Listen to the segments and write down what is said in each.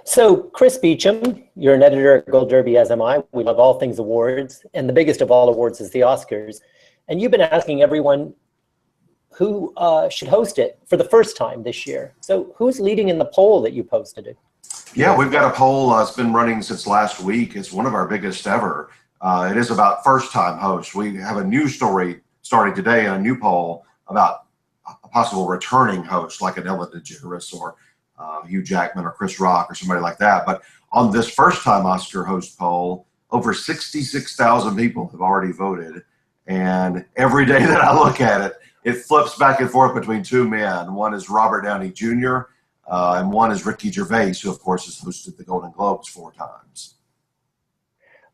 So, Chris Beachum, you're an editor at Gold Derby, as am I. We love all things awards, and the biggest of all awards is the Oscars. And you've been asking everyone who should host it for the first time this year. So, who's leading in the poll that you posted it? Yeah, we've got a poll. It's been running since last week. It's one of our biggest ever. It is about first-time hosts. We have a new story starting today, a new poll about a possible returning host, like an Ellen DeGeneres or Hugh Jackman or Chris Rock or somebody like that. But on this first-time Oscar host poll, over 66,000 people have already voted. And every day that I look at it, it flips back and forth between two men. One is Robert Downey Jr., and one is Ricky Gervais, who, of course, has hosted the Golden Globes 4 times.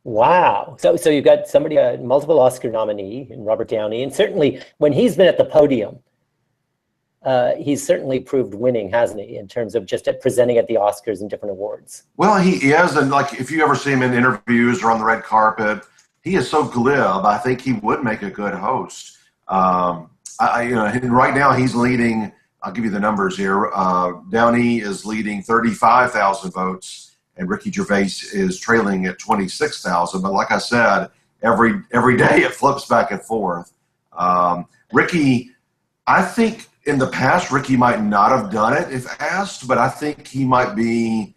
Wow. So you've got somebody, a multiple Oscar nominee in Robert Downey, and certainly when he's been at the podium, he's certainly proved winning, hasn't he, in terms of just presenting at the Oscars and different awards? Well, he is, and like if you ever see him in interviews or on the red carpet, he is so glib. I think he would make a good host. And right now he's leading. I'll give you the numbers here. Downey is leading 35,000 votes, and Ricky Gervais is trailing at 26,000. But like I said, every day it flips back and forth. Ricky, I think in the past, Ricky might not have done it if asked, but I think he might be.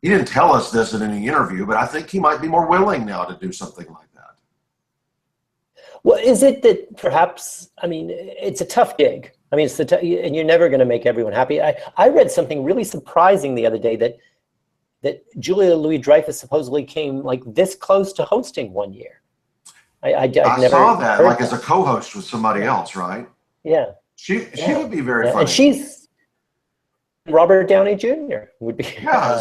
He didn't tell us this in any interview, but I think he might be more willing now to do something like that. Well, is it that perhaps, I mean, it's a tough gig. I mean, and you're never going to make everyone happy. I read something really surprising the other day that Julia Louis-Dreyfus supposedly came like this close to hosting one year. I never saw that, like that. as a co-host with somebody else, right? Yeah. She would be very funny. And she's Robert Downey Jr. would be. Yeah,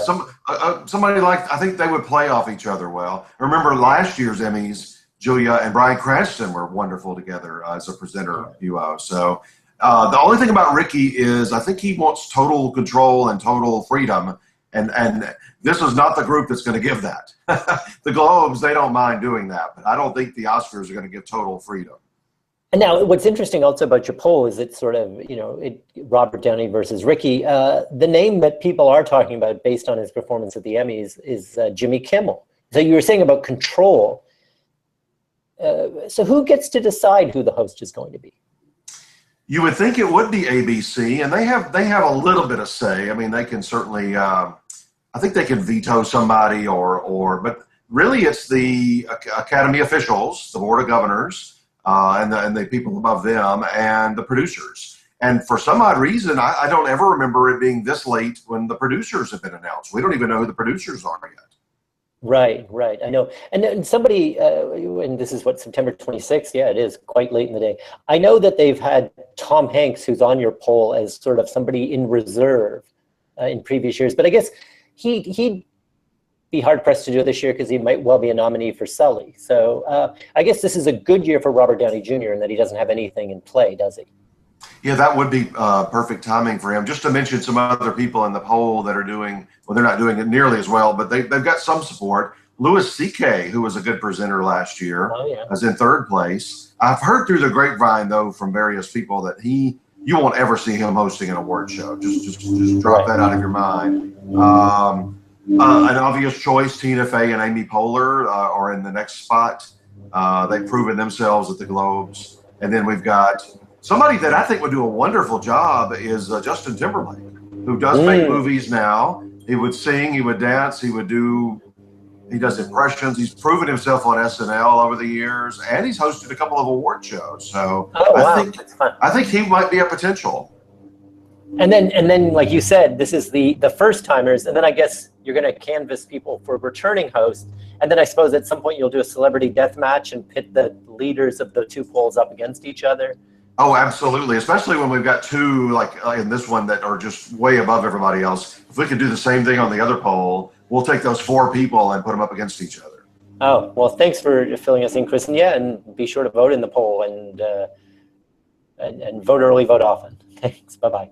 somebody like, I think they would play off each other well. Remember last year's Emmys, Julia and Bryan Cranston were wonderful together as a presenter duo. So the only thing about Ricky is I think he wants total control and total freedom. And this is not the group that's going to give that. The Globes, they don't mind doing that. But I don't think the Oscars are going to give total freedom. And now what's interesting also about your poll is it's sort of, Robert Downey versus Ricky. The name that people are talking about based on his performance at the Emmys is Jimmy Kimmel. So you were saying about control. So who gets to decide who the host is going to be? You would think it would be ABC, and they have a little bit of say. I mean, they can certainly, I think they can veto somebody but really it's the Academy officials, the Board of Governors, and the people above them, and the producers. And for some odd reason, I don't ever remember it being this late when the producers have been announced. We don't even know who the producers are yet. Right. I know. And somebody, and this is what, September 26th? Yeah, it is quite late in the day. I know that they've had Tom Hanks, who's on your poll, as sort of somebody in reserve in previous years. But I guess he'd be hard-pressed to do it this year because he might well be a nominee for Sully. So I guess this is a good year for Robert Downey Jr. in that he doesn't have anything in play, does he? Yeah, that would be perfect timing for him. Just to mention some other people in the poll that are doing, well, they're not doing it nearly as well, but they've got some support. Louis C.K., who was a good presenter last year, is in 3rd place. I've heard through the grapevine, though, from various people that you won't ever see him hosting an award show. Just drop that out of your mind. An obvious choice, Tina Fey and Amy Poehler are in the next spot. They've proven themselves at the Globes. And then we've got somebody that I think would do a wonderful job is Justin Timberlake, who does make movies now. He would sing, he would dance, he does impressions. He's proven himself on SNL over the years, and he's hosted a couple of award shows. So I think he might be a potential. And then, like you said, this is the first timers, and then I guess you're going to canvass people for returning hosts, and then I suppose at some point you'll do a celebrity death match and pit the leaders of the two polls up against each other. Oh, absolutely. Especially when we've got two, like in this one, that are just way above everybody else. If we could do the same thing on the other poll, we'll take those 4 people and put them up against each other. Oh, well, thanks for filling us in, Chris. And yeah, and be sure to vote in the poll and vote early, vote often. Thanks. Bye-bye.